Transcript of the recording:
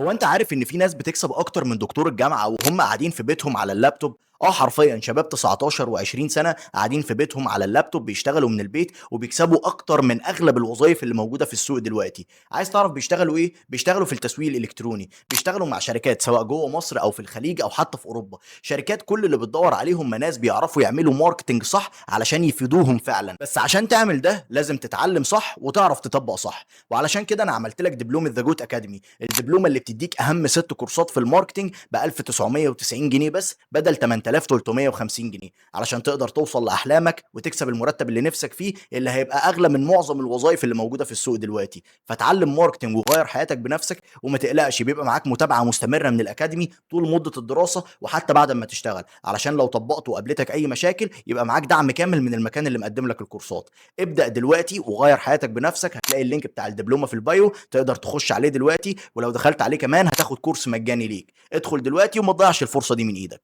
هو انت عارف ان في ناس بتكسب اكتر من دكتور الجامعه وهم قاعدين في بيتهم على اللابتوب؟ حرفيا شباب 19 و20 سنه قاعدين في بيتهم على اللابتوب بيشتغلوا من البيت وبيكسبوا اكتر من اغلب الوظائف اللي موجوده في السوق دلوقتي. عايز تعرف بيشتغلوا ايه؟ بيشتغلوا في التسويق الالكتروني، بيشتغلوا مع شركات سواء جوه مصر او في الخليج او حتى في اوروبا. شركات كل اللي بتدور عليهم ناس بيعرفوا يعملوا ماركتنج صح علشان يفيدوهم فعلا. بس عشان تعمل ده لازم تتعلم صح وتعرف تطبق صح. وعلشان كده انا عملت لك دبلومه ذا جوت اكاديمي، الدبلومه اللي بتديك اهم 6 كورسات في الماركتينج ب 1990 جنيه بس بدل 8350 جنيه، علشان تقدر توصل لاحلامك وتكسب المرتب اللي نفسك فيه اللي هيبقى اغلى من معظم الوظائف اللي موجوده في السوق دلوقتي. فتعلم ماركتينج وغير حياتك بنفسك، وما تقلقش بيبقى معاك متابعه مستمره من الاكاديمي طول مده الدراسه وحتى بعد ما تشتغل، علشان لو طبقت وقابلتك اي مشاكل يبقى معاك دعم كامل من المكان اللي مقدم لك الكورسات. ابدأ دلوقتي وغير حياتك بنفسك، هتلاقي اللينك بتاع الدبلومة في البايو، تقدر تخش عليه دلوقتي، ولو دخلت عليه كمان هتاخد كورس مجاني ليك. ادخل دلوقتي وما تضيعش الفرصة دي من ايدك.